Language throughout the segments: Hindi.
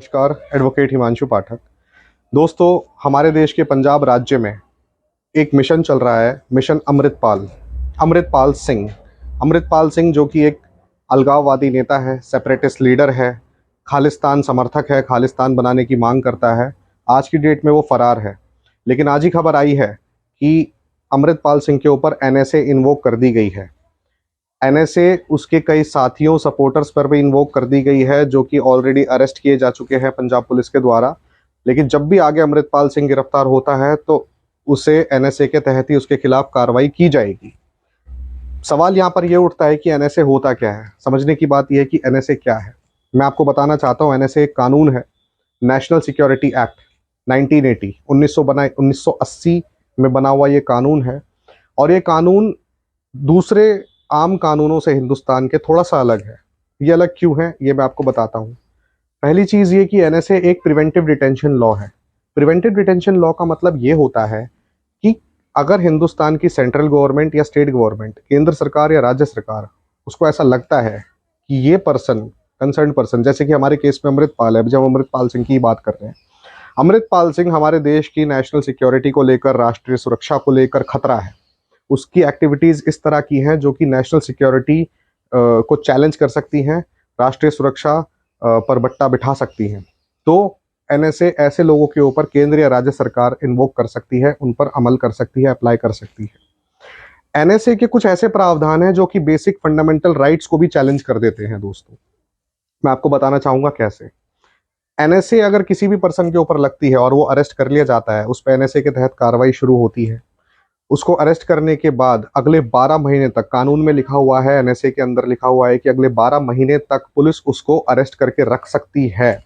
नमस्कार। एडवोकेट हिमांशु पाठक। दोस्तों, हमारे देश के पंजाब राज्य में एक मिशन चल रहा है, मिशन अमृतपाल। अमृतपाल सिंह, अमृतपाल सिंह जो कि एक अलगाववादी नेता है, सेपरेटिस्ट लीडर है, खालिस्तान समर्थक है, खालिस्तान बनाने की मांग करता है। आज की डेट में वो फरार है, लेकिन आज ही खबर आई है कि अमृतपाल सिंह के ऊपर एनएसए इन्वोक कर दी गई है। एनएसए उसके कई साथियों, सपोर्टर्स पर भी इन्वोक कर दी गई है, जो कि ऑलरेडी अरेस्ट किए जा चुके हैं पंजाब पुलिस के द्वारा। लेकिन जब भी आगे अमृतपाल सिंह गिरफ्तार होता है तो उसे एनएसए के तहत ही उसके खिलाफ कार्रवाई की जाएगी। सवाल यहाँ पर यह उठता है कि एनएसए होता क्या है। समझने की बात यह है कि एनएसए क्या है। मैं आपको बताना चाहता हूँ, एनएसए एक कानून है, नेशनल सिक्योरिटी एक्ट 1980 1980 में बना हुआ ये कानून है। और ये कानून दूसरे आम कानूनों से हिंदुस्तान के थोड़ा सा अलग है। ये अलग क्यों है, ये मैं आपको बताता हूँ। पहली चीज़ ये कि एनएसए एक प्रिवेंटिव डिटेंशन लॉ है। प्रिवेंटिव डिटेंशन लॉ का मतलब ये होता है कि अगर हिंदुस्तान की सेंट्रल गवर्नमेंट या स्टेट गवर्नमेंट, केंद्र सरकार या राज्य सरकार, उसको ऐसा लगता है कि ये पर्सन, कंसर्न पर्सन, जैसे कि हमारे केस में अमृतपाल है, जब अमृतपाल सिंह की बात कर रहे हैं, अमृतपाल सिंह हमारे देश की नेशनल सिक्योरिटी को लेकर, राष्ट्रीय सुरक्षा को लेकर खतरा है। उसकी एक्टिविटीज़ इस तरह की हैं जो कि नेशनल सिक्योरिटी को चैलेंज कर सकती हैं, राष्ट्रीय सुरक्षा पर बट्टा बिठा सकती हैं। तो एनएसए ऐसे लोगों के ऊपर केंद्र या राज्य सरकार इन्वोक कर सकती है, उन पर अमल कर सकती है, अप्लाई कर सकती है। एनएसए के कुछ ऐसे प्रावधान हैं जो कि बेसिक फंडामेंटल राइट्स को भी चैलेंज कर देते हैं। दोस्तों, मैं आपको बताना चाहूंगा कैसे। एनएसए अगर किसी भी पर्सन के ऊपर लगती है और वो अरेस्ट कर लिया जाता है, उस पर एनएसए के तहत कार्रवाई शुरू होती है। उसको अरेस्ट करने के बाद अगले 12 महीने तक, कानून में लिखा हुआ है, एनएसए के अंदर लिखा हुआ है कि अगले 12 महीने तक पुलिस उसको अरेस्ट करके रख सकती है।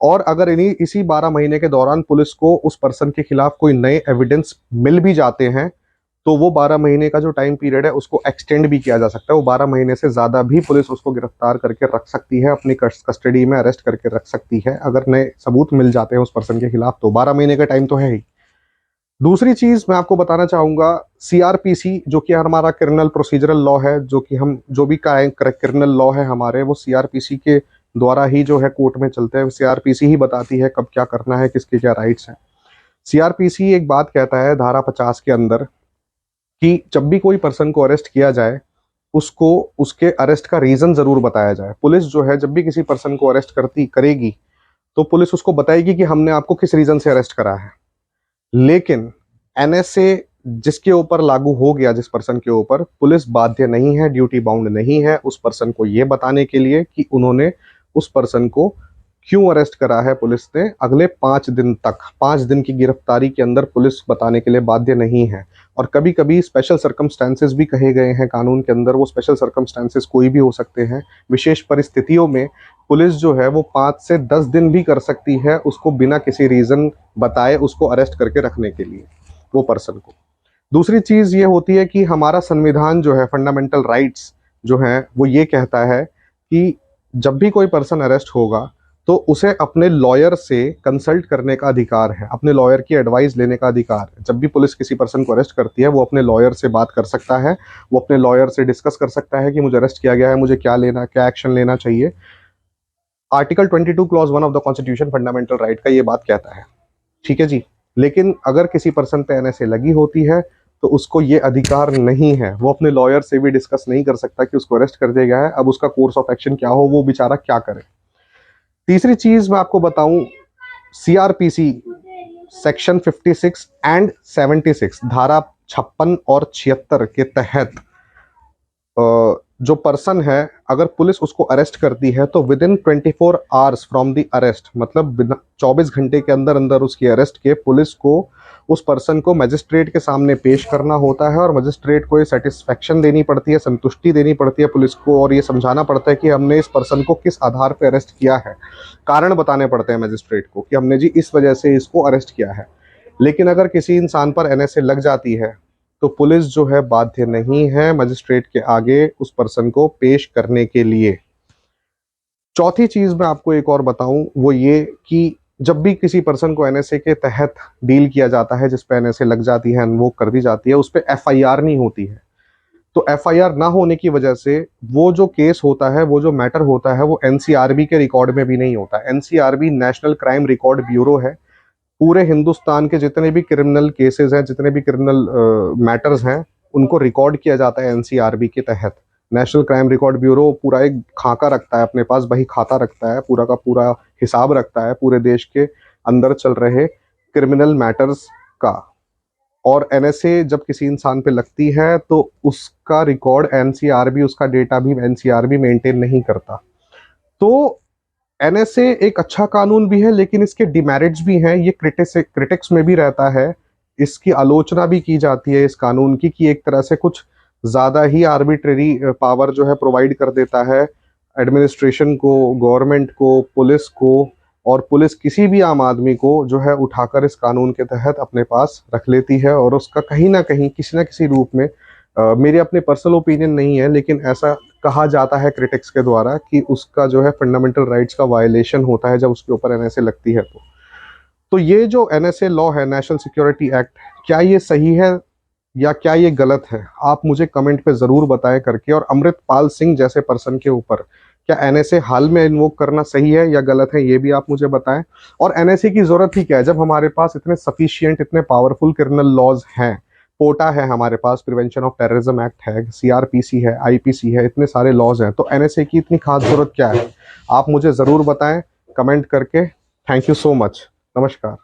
और अगर इसी 12 महीने के दौरान पुलिस को उस पर्सन के खिलाफ कोई नए एविडेंस मिल भी जाते हैं, तो वो 12 महीने का जो टाइम पीरियड है उसको एक्सटेंड भी किया जा सकता है। वो 12 महीने से ज़्यादा भी पुलिस उसको गिरफ्तार करके रख सकती है, अपनी कस्टडी में अरेस्ट करके रख सकती है। अगर नए सबूत मिल जाते हैं उस पर्सन के खिलाफ, तो 12 महीने का टाइम तो है ही। दूसरी चीज मैं आपको बताना चाहूंगा, सीआरपीसी जो कि हमारा क्रिमिनल प्रोसीजरल लॉ है, जो कि हम जो भी क्रिमिनल लॉ है हमारे, वो सीआरपीसी के द्वारा ही जो है कोर्ट में चलते हैं। सीआरपीसी ही बताती है कब क्या करना है, किसके क्या राइट्स हैं। सीआरपीसी एक बात कहता है धारा 50 के अंदर कि जब भी कोई पर्सन को अरेस्ट किया जाए, उसको उसके अरेस्ट का रीजन जरूर बताया जाए। पुलिस जो है जब भी किसी पर्सन को अरेस्ट करेगी, तो पुलिस उसको बताएगी कि हमने आपको किस रीजन से अरेस्ट करा है। लेकिन एनएसए जिसके ऊपर लागू हो गया, जिस पर्सन के ऊपर, पुलिस बाध्य नहीं है, ड्यूटी बाउंड नहीं है उस पर्सन को ये बताने के लिए कि उन्होंने उस पर्सन को क्यों अरेस्ट करा है। पुलिस ने अगले 5 दिन तक, 5 दिन की गिरफ्तारी के अंदर पुलिस बताने के लिए बाध्य नहीं है। और कभी कभी स्पेशल सर्कमस्टेंसेस भी कहे गए हैं कानून के अंदर। वो स्पेशल सर्कमस्टेंसेस कोई भी हो सकते हैं। विशेष परिस्थितियों में पुलिस जो है वो 5 से 10 दिन भी कर सकती है उसको बिना किसी रीजन बताए उसको अरेस्ट करके रखने के लिए, वो पर्सन को। दूसरी चीज ये होती है कि हमारा संविधान जो है, फंडामेंटल राइट्स जो है, वो ये कहता है कि जब भी कोई पर्सन अरेस्ट होगा तो उसे अपने लॉयर से कंसल्ट करने का अधिकार है, अपने लॉयर की एडवाइस लेने का अधिकार है। जब भी पुलिस किसी पर्सन को अरेस्ट करती है, वो अपने लॉयर से बात कर सकता है, वो अपने लॉयर से डिस्कस कर सकता है कि मुझे अरेस्ट किया गया है, मुझे क्या एक्शन लेना चाहिए। Article 22 clause 1 of the constitution fundamental right का ये बात कहता है। ठीक है जी। लेकिन अगर किसी पर्सन पे एनएसए लगी होती है तो उसको ये अधिकार नहीं है, वो अपने लॉयर से भी डिस्कस नहीं कर सकता कि उसको अरेस्ट कर दिया गया है, अब उसका कोर्स ऑफ एक्शन क्या हो, वो बेचारा क्या करे। तीसरी चीज मैं आपको बताऊं, सीआरपीसी सेक्शन 56 एंड 76, धारा 56 और 76 के तहत जो पर्सन है, अगर पुलिस उसको अरेस्ट करती है तो with in 24 hours from the arrest, मतलब 24 घंटे के अंदर अंदर उसकी अरेस्ट के, पुलिस को उस पर्सन को मजिस्ट्रेट के सामने पेश करना होता है। और मजिस्ट्रेट को ये सेटिस्फेक्शन देनी पड़ती है, संतुष्टि देनी पड़ती है पुलिस को, और ये समझाना पड़ता है कि हमने इस पर्सन को किस आधार पर अरेस्ट किया है। कारण बताने पड़ते हैं मजिस्ट्रेट को कि हमने जी इस वजह से इसको अरेस्ट किया है। लेकिन अगर किसी इंसान पर एनएसए लग जाती है तो पुलिस जो है बाध्य नहीं है मजिस्ट्रेट के आगे उस पर्सन को पेश करने के लिए। चौथी चीज मैं आपको एक और बताऊं, वो ये कि जब भी किसी पर्सन को एनएसए के तहत डील किया जाता है, जिस पे एनएसए लग जाती है, अनवोक कर दी जाती है, उस पे एफआईआर नहीं होती है। तो एफआईआर ना होने की वजह से वो जो केस होता है, वो जो मैटर होता है, वो एनसीआरबी के रिकॉर्ड में भी नहीं होता। NCRB national crime record bureau है। पूरे हिंदुस्तान के जितने भी क्रिमिनल केसेस हैं, जितने भी क्रिमिनल मैटर्स हैं, उनको रिकॉर्ड किया जाता है एनसीआरबी के तहत। नेशनल क्राइम रिकॉर्ड ब्यूरो पूरा एक खाका रखता है अपने पास, बही खाता रखता है, पूरा का पूरा हिसाब रखता है पूरे देश के अंदर चल रहे क्रिमिनल मैटर्स का। और एनएसए जब किसी इंसान पे लगती है तो उसका रिकॉर्ड एनसीआरबी, उसका डेटा भी एनसीआरबी मेंटेन नहीं करता। तो एनएसए एक अच्छा कानून भी है, लेकिन इसके डिमेरिट्स भी हैं। ये क्रिटिक्स में भी रहता है, इसकी आलोचना भी की जाती है इस कानून की, कि एक तरह से कुछ ज़्यादा ही आर्बिट्रेरी पावर जो है प्रोवाइड कर देता है एडमिनिस्ट्रेशन को, गवर्नमेंट को, पुलिस को। और पुलिस किसी भी आम आदमी को जो है उठाकर इस कानून के तहत अपने पास रख लेती है, और उसका कहीं ना कहीं किसी ना किसी रूप में, मेरे अपने पर्सनल ओपिनियन नहीं है, लेकिन ऐसा कहा जाता है क्रिटिक्स के द्वारा कि उसका जो है फंडामेंटल राइट्स का वायलेशन होता है जब उसके ऊपर एनएसए लगती है। तो ये जो एनएसए लॉ है, नेशनल सिक्योरिटी एक्ट, क्या ये सही है या क्या ये गलत है? आप मुझे कमेंट पे ज़रूर बताएं करके। और अमृतपाल सिंह जैसे पर्सन के ऊपर क्या एनएसए हाल में इन्वोक करना सही है या गलत है, ये भी आप मुझे बताएं। और एनएसए की ज़रूरत ही क्या है जब हमारे पास इतने सफिशिएंट, इतने पावरफुल क्रिमिनल लॉज हैं। पोटा है हमारे पास, प्रिवेंशन ऑफ टेररिज्म एक्ट है, सीआरपीसी है, आईपीसी है, इतने सारे लॉज हैं, तो एनएसए की इतनी खास ज़रूरत क्या है? आप मुझे ज़रूर बताएं कमेंट करके। Thank you so much. नमस्कार।